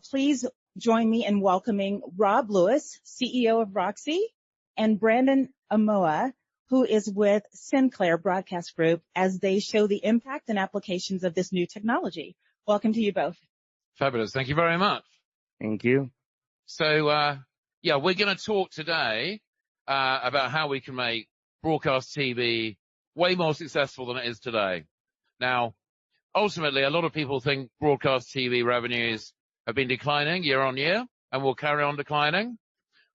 please join me in welcoming Rob Lewis, CEO of Roxy, and Brandon Amoa, who is with Sinclair Broadcast Group, as they show the impact and applications of this new technology. Welcome to you both. Fabulous. Thank you very much. Thank you. So, we're going to talk today about how we can make broadcast TV way more successful than it is today. Now, ultimately, a lot of people think broadcast TV revenues have been declining year on year and will carry on declining.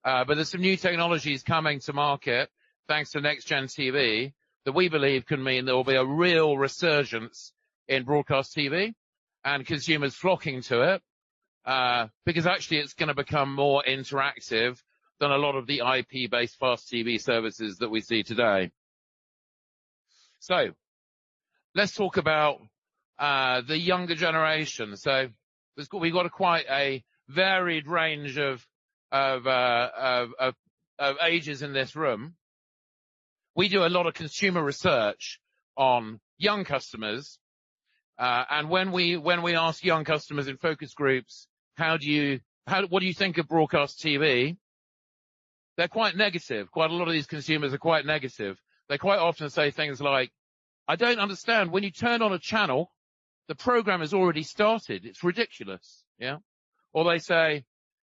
But there's some new technologies coming to market thanks to next-gen TV that we believe can mean there will be a real resurgence in broadcast TV and consumers flocking to it because actually it's going to become more interactive than a lot of the IP-based fast TV services that we see today. So let's talk about the younger generation. So we've got quite a varied range of ages in this room. We do a lot of consumer research on young customers, and when we ask young customers in focus groups, what do you think of broadcast TV? They're quite negative. Quite a lot of these consumers are quite negative. They quite often say things like, I don't understand. When you turn on a channel, the program has already started. It's ridiculous. Yeah. Or they say,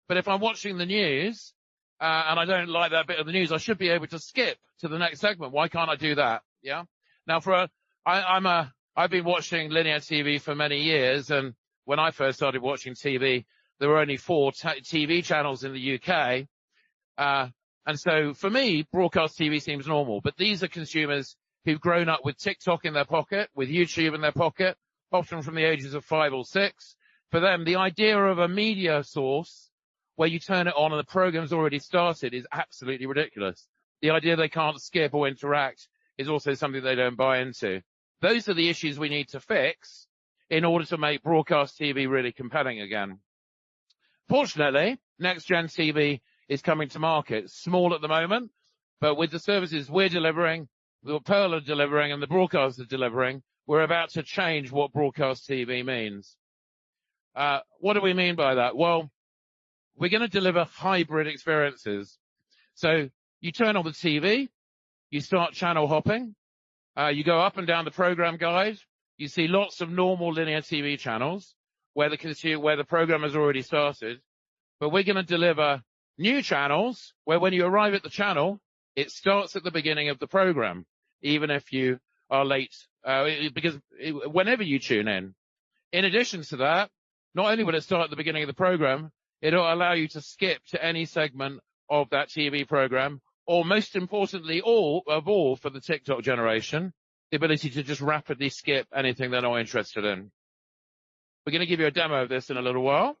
but if I'm watching the news, and I don't like that bit of the news, I should be able to skip to the next segment. Why can't I do that? Yeah. Now I've been watching linear TV for many years. And when I first started watching TV, there were only 4 TV channels in the UK. And so for me, broadcast TV seems normal, but these are consumers who've grown up with TikTok in their pocket, with YouTube in their pocket, often from the ages of 5 or 6. For them, the idea of a media source where you turn it on and the program's already started is absolutely ridiculous. The idea they can't skip or interact is also something they don't buy into. Those are the issues we need to fix in order to make broadcast TV really compelling again. Fortunately, next-gen TV is coming to market. It's small at the moment, but with the services we're delivering, the Pearl are delivering, and the broadcasters are delivering, we're about to change what broadcast TV means. What do we mean by that? Well, we're going to deliver hybrid experiences. So you turn on the TV, you start channel hopping, you go up and down the program guide, you see lots of normal linear TV channels where the program has already started, but we're going to deliver new channels where when you arrive at the channel, it starts at the beginning of the program, even if you are late, because whenever you tune in. In addition to that, not only will it start at the beginning of the program, it'll allow you to skip to any segment of that TV program, or most importantly, all for the TikTok generation, the ability to just rapidly skip anything they're not interested in. We're going to give you a demo of this in a little while.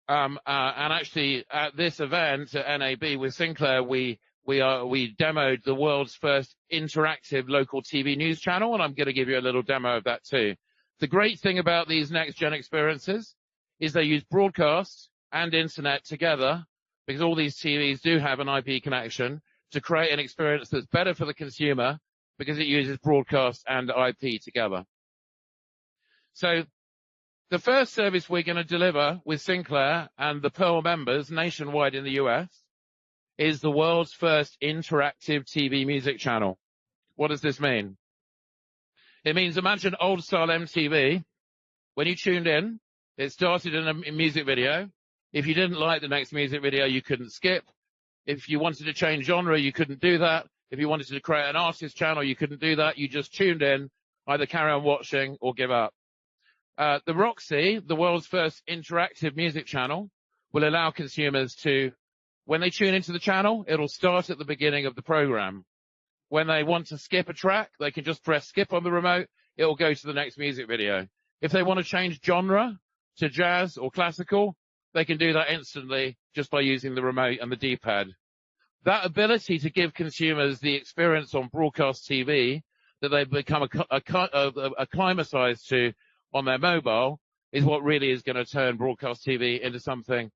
And actually, at this event at NAB with Sinclair, we demoed the world's first interactive local TV news channel, and I'm going to give you a little demo of that too. The great thing about these next-gen experiences is they use broadcast and internet together, because all these TVs do have an IP connection, to create an experience that's better for the consumer because it uses broadcast and IP together. So the first service we're going to deliver with Sinclair and the Pearl members nationwide in the US is the world's first interactive TV music channel. What does this mean? It means, imagine old style MTV. When you tuned in, it started in a music video. If you didn't like the next music video, you couldn't skip. If you wanted to change genre, you couldn't do that. If you wanted to create an artist channel, you couldn't do that. You just tuned in, either carry on watching or give up. The Roxy, the world's first interactive music channel, will allow consumers to, when they tune into the channel, it'll start at the beginning of the program. When they want to skip a track, they can just press skip on the remote. It'll go to the next music video. If they want to change genre to jazz or classical, they can do that instantly just by using the remote and the D-pad. That ability to give consumers the experience on broadcast TV that they've become acclimatized to on their mobile is what really is going to turn broadcast TV into something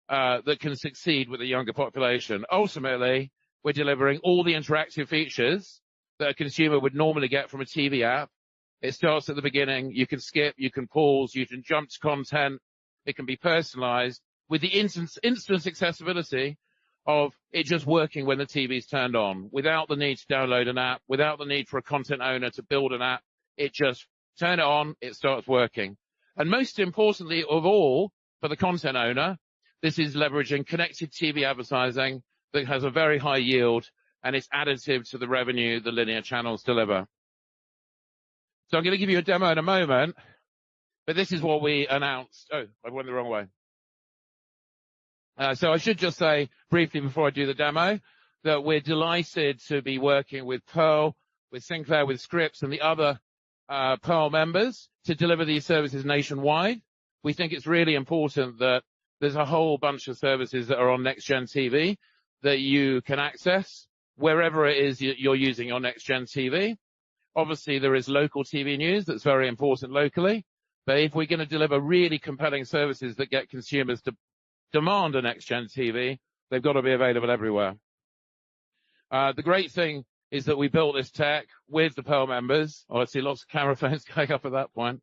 that can succeed with the younger population. Ultimately, we're delivering all the interactive features that a consumer would normally get from a TV app. It starts at the beginning. You can skip, you can pause, you can jump to content. It can be personalized with the instant accessibility of it just working when the TV's turned on, without the need to download an app, without the need for a content owner to build an app. It just turn it on, it starts working. And most importantly of all, for the content owner, this is leveraging connected TV advertising that has a very high yield, and it's additive to the revenue the linear channels deliver. So I'm going to give you a demo in a moment, but this is what we announced. Oh, I went the wrong way. So I should just say briefly before I do the demo that we're delighted to be working with Pearl, with Sinclair, with Scripps, and the other Pearl members to deliver these services nationwide. We think it's really important that there's a whole bunch of services that are on next-gen TV that you can access wherever it is you're using your next-gen TV. Obviously, there is local TV news that's very important locally, but if we're going to deliver really compelling services that get consumers to demand a next-gen TV, they've got to be available everywhere. The great thing is that we built this tech with the Pearl members. Oh, I see lots of camera phones going up at that point.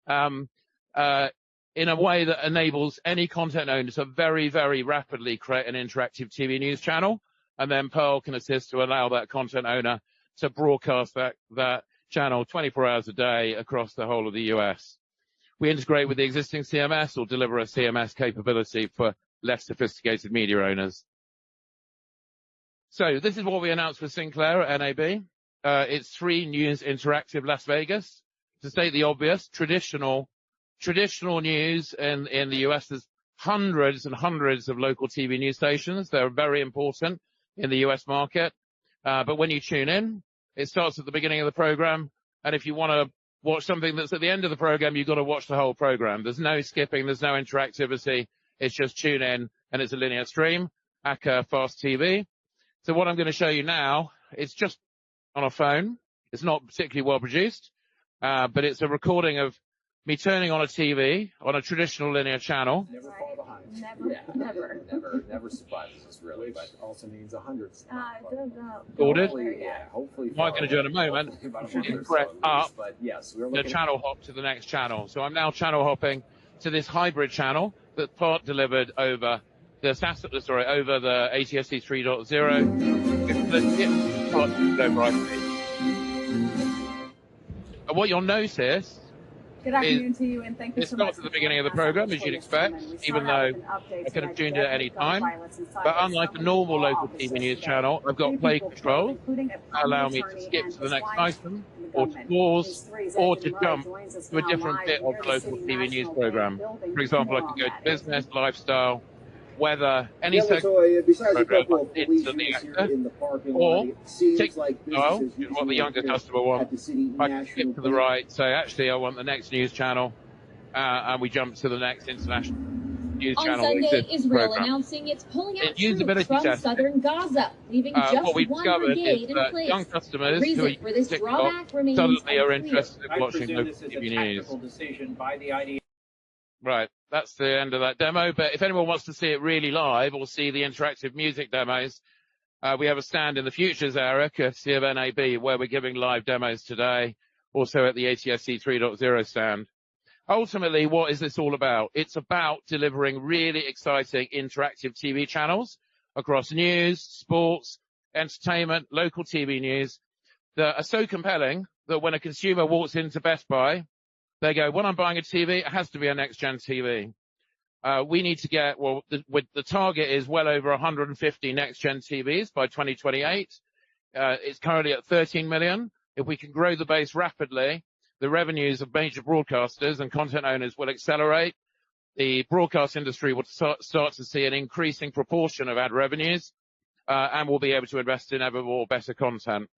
In a way that enables any content owner to very, very rapidly create an interactive TV news channel, and then Pearl can assist to allow that content owner to broadcast that channel 24 hours a day across the whole of the US. We integrate with the existing CMS or deliver a CMS capability for less sophisticated media owners. So this is what we announced with Sinclair at NAB. It's 3 News Interactive Las Vegas. To state the obvious, traditional news in the US, there's hundreds and hundreds of local TV news stations. They're very important in the US market. But when you tune in, it starts at the beginning of the program. And if you want to watch something that's at the end of the program, you've got to watch the whole program. There's no skipping. There's no interactivity. It's just tune in, and it's a linear stream, aka fast TV. So what I'm going to show you now, it's just on a phone. It's not particularly well produced, but it's a recording of me turning on a TV on a traditional linear channel. Never fall behind. Never surprises us, really. But also means 100. Recorded. Hopefully. What I'm going to do in a moment is press up but yes, the channel hop to the next channel. So I'm now channel hopping to this hybrid channel that's part delivered over the over the ATSC 3.0. Part over IP. And what you'll notice. Good afternoon to you, and thank you it so much. It starts at the beginning of the program, as you'd expect, even though I could have tuned it at any time. But unlike a normal local TV news channel, I've got play control that allow me to skip to the next item, or to pause, or to jump to a different bit of the local TV news program. For example, I could go to business, lifestyle, weather, any program into the actor, or TikTok, which is what the younger customer wants. I can skip to the right, say, actually, I want the next news channel, and we jump to the next international news channel. On Sunday, Israel announcing it's pulling out troops from southern Gaza, leaving just what we one discovered brigade is in that place. young customers The who are reason for this using drawback TikTok remains suddenly are unclear. interested in watching local TV news. Decision by the IDF. Right, that's the end of that demo. But if anyone wants to see it really live or see the interactive music demos, we have a stand in the Futures area, courtesy of NAB, where we're giving live demos today, also at the ATSC 3.0 stand. Ultimately, what is this all about? It's about delivering really exciting interactive TV channels across news, sports, entertainment, local TV news that are so compelling that when a consumer walks into Best Buy, they go, when I'm buying a TV, it has to be a next-gen TV. We need to get, the target is well over 150 next-gen TVs by 2028. It's currently at 13 million. If we can grow the base rapidly, the revenues of major broadcasters and content owners will accelerate. The broadcast industry will start to see an increasing proportion of ad revenues, and will be able to invest in ever more better content.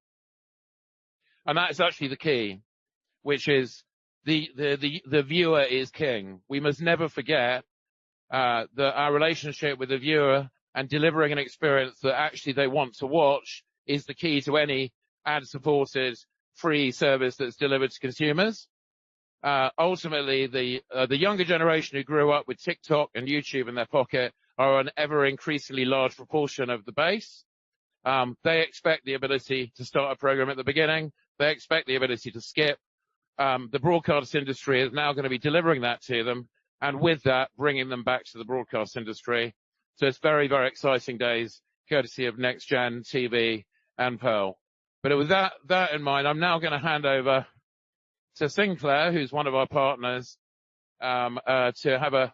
And that is actually the key, which is the viewer is king. We must never forget that our relationship with the viewer and delivering an experience that actually they want to watch is the key to any ad-supported free service that's delivered to consumers. Ultimately, the younger generation who grew up with TikTok and YouTube in their pocket are an ever increasingly large proportion of the base. They expect the ability to start a program at the beginning. They expect the ability to skip. The broadcast industry is now going to be delivering that to them. and with that, bringing them back to the broadcast industry. So it's very, very exciting days, courtesy of Next Gen TV and Pearl. But with that in mind, I'm now going to hand over to Sinclair, who's one of our partners, to have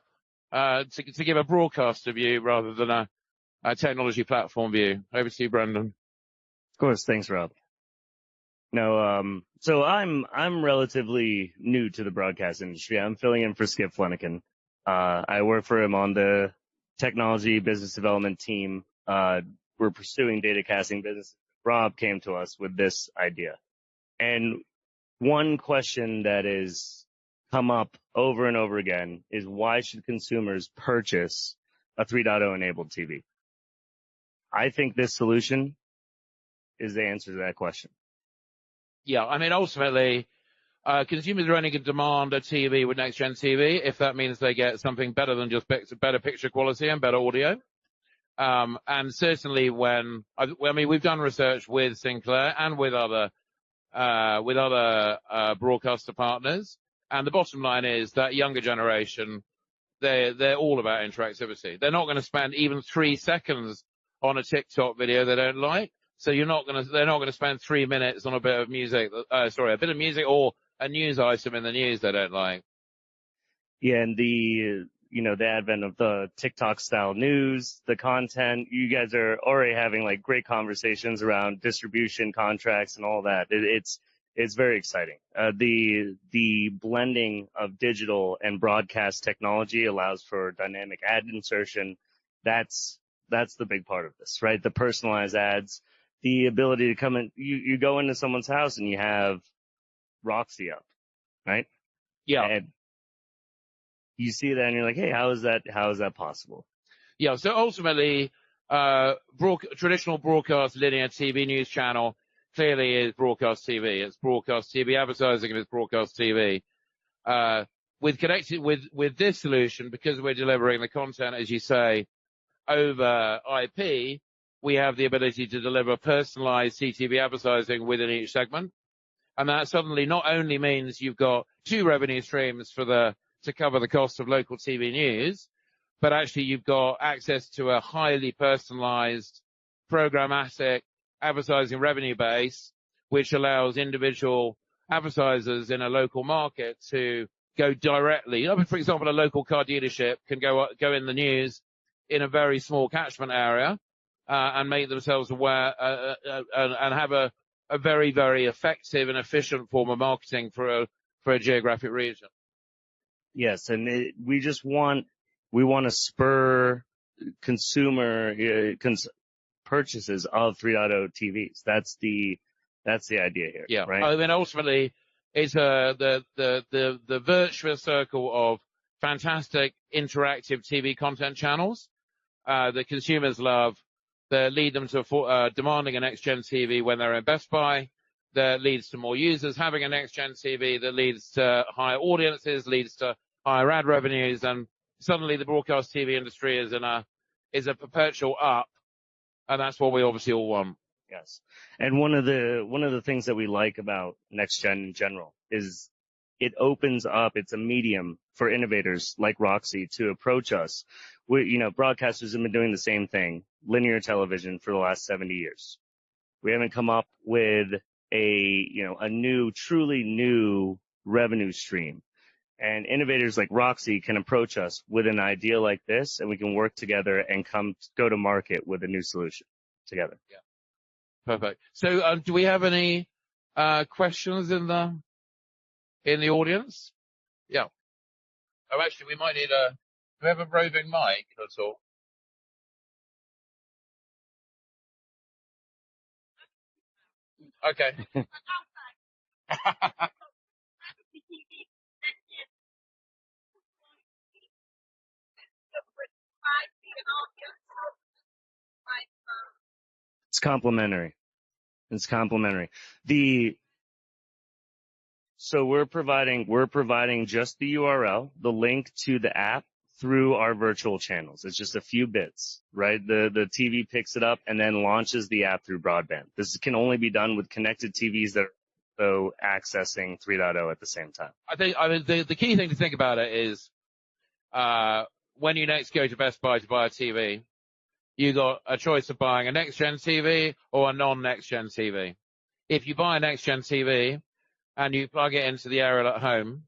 to give a broadcaster view rather than a technology platform view. Over to you, Brendan. Of course, thanks, Rob. No, so I'm relatively new to the broadcast industry. I'm filling in for Skip Flanagan. I work for him on the technology business development team. We're pursuing data casting business. Rob came to us with this idea. And one question that is come up over and over again is, why should consumers purchase a 3.0 enabled TV? I think this solution is the answer to that question. Yeah, I mean, ultimately, consumers are only going to demand a TV with Next Gen TV if that means they get something better than just better picture quality and better audio. And certainly we've done research with Sinclair and with other broadcaster partners. And the bottom line is that younger generation, they're all about interactivity. They're not going to spend even 3 seconds on a TikTok video they don't like. So they're not going to spend 3 minutes on a bit of music, a bit of music or a news item in the news they don't like. Yeah, and the advent of the TikTok style news, the content, you guys are already having like great conversations around distribution contracts and all that. It's very exciting. The blending of digital and broadcast technology allows for dynamic ad insertion. That's the big part of this, right? The personalized ads, the ability to come in, you go into someone's house and you have Roxy up, right? Yeah. And you see that and you're like, hey, how is that possible? Yeah. So ultimately, traditional broadcast linear TV news channel clearly is broadcast TV. It's broadcast TV advertising and it's broadcast TV. With this solution, because we're delivering the content, as you say, over IP, we have the ability to deliver personalized CTV advertising within each segment. And that suddenly not only means you've got 2 revenue streams to cover the cost of local TV news, but actually you've got access to a highly personalized programmatic advertising revenue base, which allows individual advertisers in a local market to go directly. For example, a local car dealership can go in the news in a very small catchment area, and make themselves aware, and have a very, very effective and efficient form of marketing for a geographic region. Yes, and we want to spur consumer purchases of 3.0 TVs. That's the idea here. Yeah, right. I mean, ultimately, it's the virtuous circle of fantastic interactive TV content channels that consumers love, that lead them to demanding a Next Gen TV when they're in Best Buy, that leads to more users having a Next Gen TV, that leads to higher audiences, leads to higher ad revenues, and suddenly the broadcast TV industry is a perpetual up, and that's what we obviously all want. Yes, and one of the things that we like about Next Gen in general is it opens up. It's a medium for innovators like Roxy to approach us. Broadcasters have been doing the same thing, linear television, for the last 70 years. We haven't come up with a truly new revenue stream. And innovators like Roxy can approach us with an idea like this, and we can work together and go to market with a new solution together. Yeah. Perfect. So, do we have any questions in the audience? Yeah. Oh, actually, we might need do we have a roving mic at all? Okay. It's complementary. So we're providing just the URL, the link to the app through our virtual channels. It's just a few bits, right? The TV picks it up and then launches the app through broadband. This can only be done with connected TVs that are also accessing 3.0 at the same time. I mean, the key thing to think about it is when you next go to Best Buy to buy a TV, you got a choice of buying a next-gen TV or a non-next-gen TV. If you buy a next-gen TV and you plug it into the aerial at home,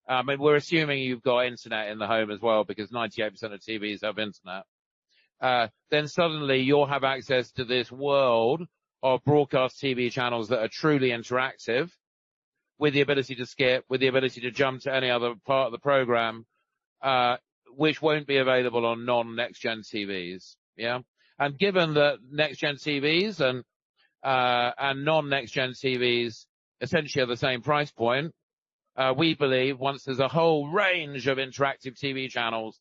and we're assuming you've got internet in the home as well because 98% of TVs have internet, then suddenly you'll have access to this world of broadcast TV channels that are truly interactive, with the ability to skip, with the ability to jump to any other part of the program, which won't be available on non-next-gen TVs. Yeah. And given that next-gen TVs and non-next-gen TVs essentially are the same price point, we believe once there's a whole range of interactive TV channels,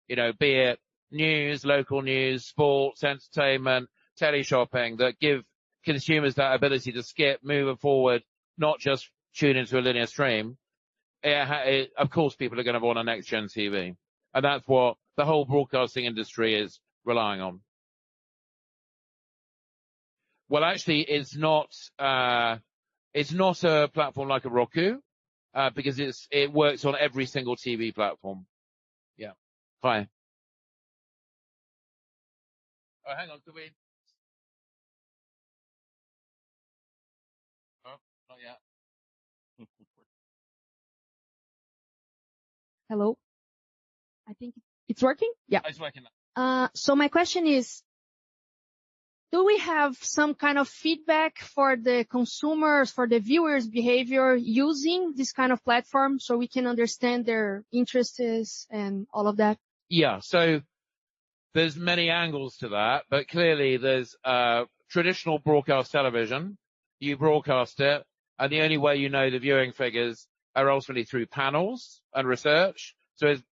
be it news, local news, sports, entertainment, tele-shopping, that give consumers that ability to skip, move forward, not just tune into a linear stream, of course people are going to want a next-gen TV. And that's what the whole broadcasting industry is relying on. Well, actually, it's not a platform like a Roku, because it works on every single TV platform. Yeah. Hi. Oh, hang on, could we? Oh, not yet. Hello. I think it's working. Yeah. It's working now. So my question is, do we have some kind of feedback for the consumers, for the viewers' behavior using this kind of platform so we can understand their interests and all of that? Yeah. So there's many angles to that, but clearly there's traditional broadcast television. You broadcast it, and the only way you know the viewing figures are ultimately through panels and research. So it's,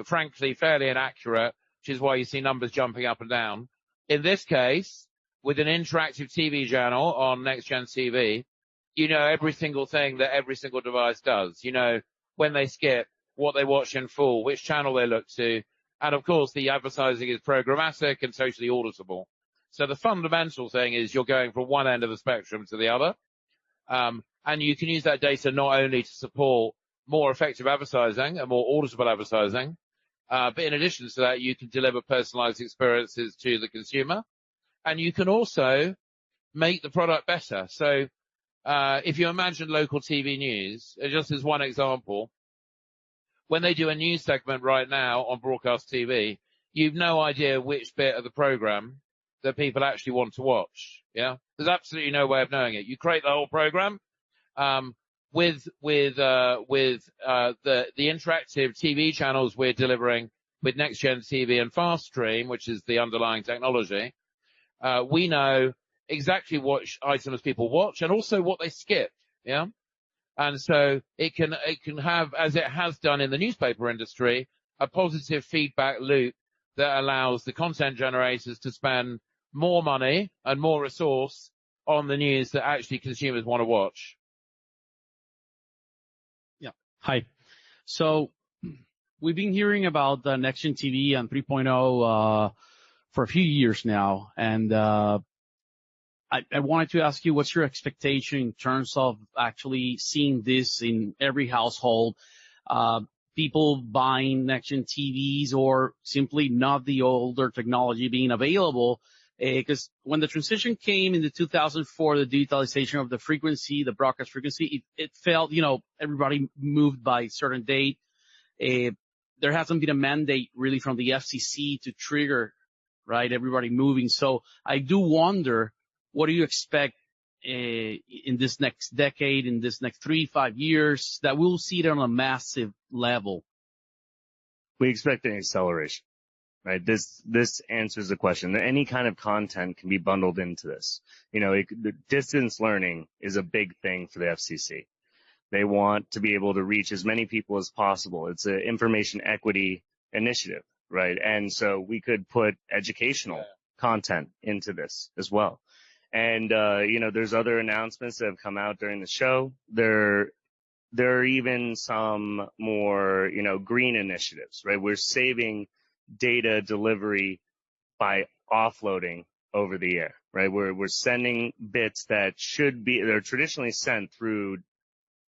frankly, fairly inaccurate, which is why you see numbers jumping up and down. In this case, with an interactive TV channel on next-gen TV, you know every single thing that every single device does. You know when they skip, what they watch in full, which channel they look to, and of course the advertising is programmatic and totally auditable. So the fundamental thing is you're going from one end of the spectrum to the other. And you can use that data not only to support more effective advertising and more auditable advertising, but in addition to that, you can deliver personalized experiences to the consumer. And you can also make the product better. So if you imagine local TV news, just as one example, when they do a news segment right now on broadcast TV, you've no idea which bit of the program that people actually want to watch. Yeah, there's absolutely no way of knowing it. You create the whole program with the interactive TV channels we're delivering with next-gen TV and fast stream, which is the underlying technology. We know exactly what items people watch and also what they skip. Yeah. And so it can have, as it has done in the newspaper industry, a positive feedback loop that allows the content generators to spend more money and more resource on the news that actually consumers want to watch. Yeah. Hi. So we've been hearing about the next-gen TV and 3.0 for a few years now, and I wanted to ask you, what's your expectation in terms of actually seeing this in every household? People buying next-gen TVs or simply not the older technology being available? Because when the transition came in the 2004, the digitalization of the frequency, the broadcast frequency, it felt, everybody moved by a certain date. There hasn't been a mandate really from the FCC to trigger, right, everybody moving. So I do wonder, what do you expect in this next decade, in this next 3-5 years, that we'll see it on a massive level? We expect an acceleration, right? This answers the question. Any kind of content can be bundled into this. The distance learning is a big thing for the FCC. They want to be able to reach as many people as possible. It's an information equity initiative, right? And so we could put educational content into this as well. And, there's other announcements that have come out during the show. There are even some more, green initiatives, right? We're saving data delivery by offloading over the air, right? We're sending bits that they're traditionally sent through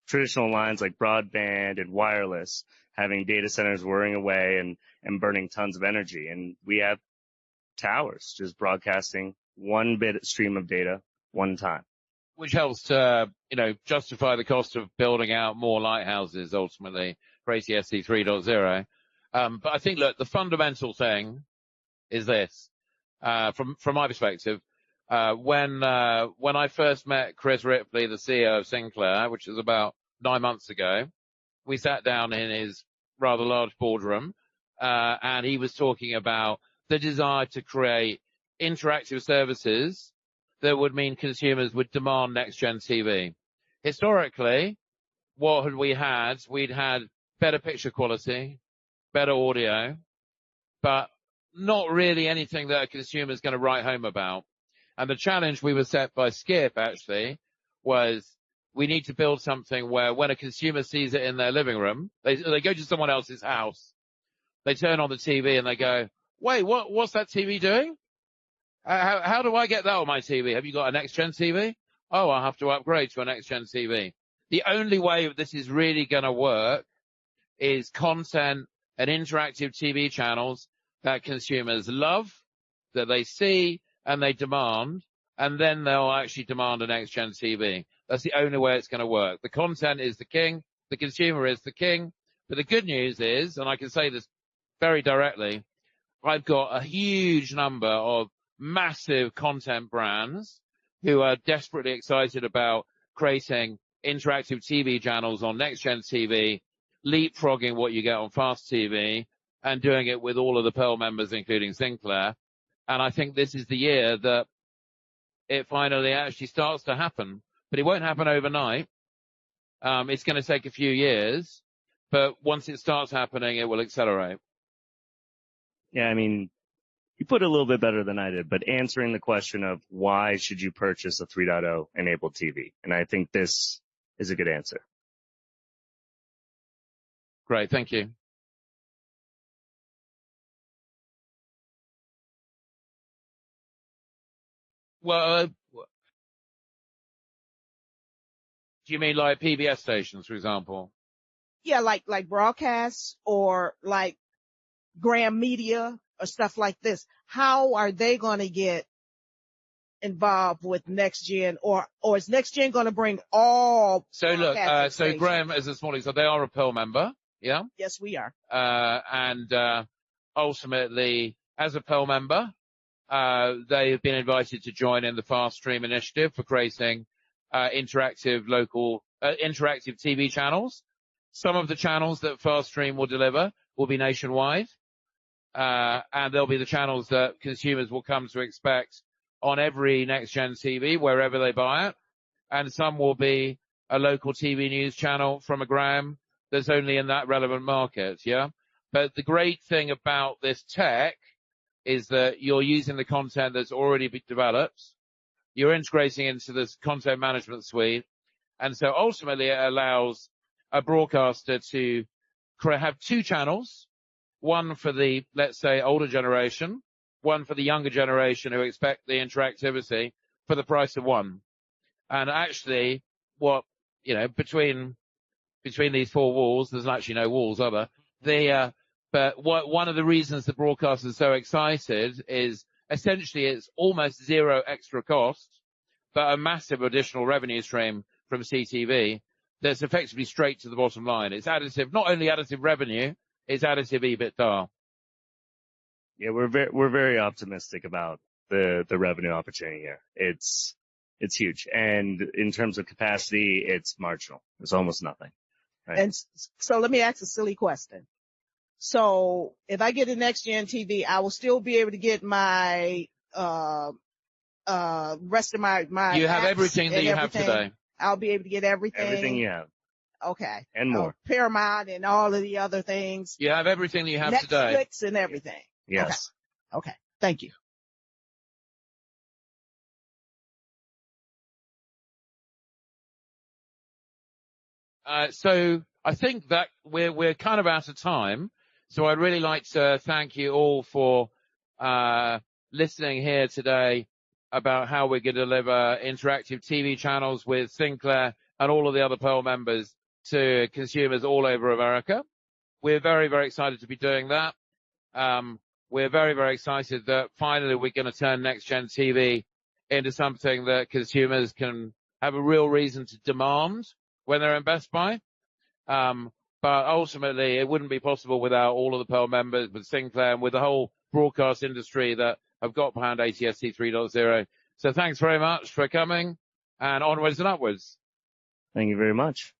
traditional lines like broadband and wireless, having data centers whirring away and burning tons of energy. And we have towers just broadcasting one bit stream of data one time. Which helps to, justify the cost of building out more lighthouses ultimately for ACSC 3.0. But I think, look, the fundamental thing is this, from my perspective. When I first met Chris Ripley, the CEO of Sinclair, which was about 9 months ago, we sat down in his rather large boardroom, and he was talking about the desire to create interactive services that would mean consumers would demand next-gen TV. Historically, what had we had? We'd had better picture quality, better audio, but not really anything that a consumer is going to write home about. And the challenge we were set by Skip, actually, was we need to build something where when a consumer sees it in their living room, they go to someone else's house, they turn on the TV and they go, wait, what's that TV doing? How do I get that on my TV? Have you got a next-gen TV? Oh, I'll have to upgrade to a next-gen TV. The only way this is really going to work is content and interactive TV channels that consumers love, that they see and they demand, and then they'll actually demand a next-gen TV. That's the only way it's going to work. The content is the king, the consumer is the king. But the good news is, and I can say this very directly, I've got a huge number of massive content brands who are desperately excited about creating interactive TV channels on next-gen TV, leapfrogging what you get on fast TV, and doing it with all of the Pearl members, including Sinclair. And I think this is the year that it finally actually starts to happen. But it won't happen overnight. It's going to take a few years. But once it starts happening, it will accelerate. Yeah, I mean, you put it a little bit better than I did, but answering the question of why should you purchase a 3.0 enabled TV? And I think this is a good answer. Great. Thank you. Well, do you mean like PBS stations, for example? Yeah, like broadcasts or like Graham Media or stuff like this. How are they going to get involved with next gen, or is next gen going to bring all? So look, so Graham is a small, so they are a Pearl member. Yeah. Yes, we are. And ultimately, as a Pearl member, they have been invited to join in the Fast Stream initiative for creating interactive TV channels. Some of the channels that Fast Stream will deliver will be nationwide, and there'll be the channels that consumers will come to expect on every next-gen TV, wherever they buy it. And some will be a local TV news channel from a Graham that's only in that relevant market, yeah? But the great thing about this tech is that you're using the content that's already been developed. You're integrating into this content management suite. And so ultimately it allows a broadcaster to have two channels, one for the, let's say, older generation, one for the younger generation who expect the interactivity for the price of one. And actually between these four walls, there's actually no walls, are there? But one of the reasons the broadcasters are so excited is essentially it's almost zero extra cost, but a massive additional revenue stream from CTV that's effectively straight to the bottom line. It's additive, not only additive revenue, it's additive EBITDA. Yeah, we're very optimistic about the revenue opportunity here. It's huge. And in terms of capacity, it's marginal. It's almost nothing. Right? And so let me ask a silly question. So if I get a next gen TV, I will still be able to get my rest of my you have everything that you have today. I'll be able to get everything. Everything you have. Okay. And more. Paramount and all of the other things. You have everything that you have today. Netflix and everything. Yes. Okay. Thank you. So I think that we're kind of out of time. So I'd really like to thank you all for listening here today about how we're going to deliver interactive TV channels with Sinclair and all of the other Pearl members to consumers all over America. We're very, very excited to be doing that. We're very, very excited that finally we're going to turn next-gen TV into something that consumers can have a real reason to demand when they're in Best Buy. But ultimately, it wouldn't be possible without all of the Pearl members, with Sinclair, and with the whole broadcast industry that have got behind ATSC 3.0. So thanks very much for coming, and onwards and upwards. Thank you very much.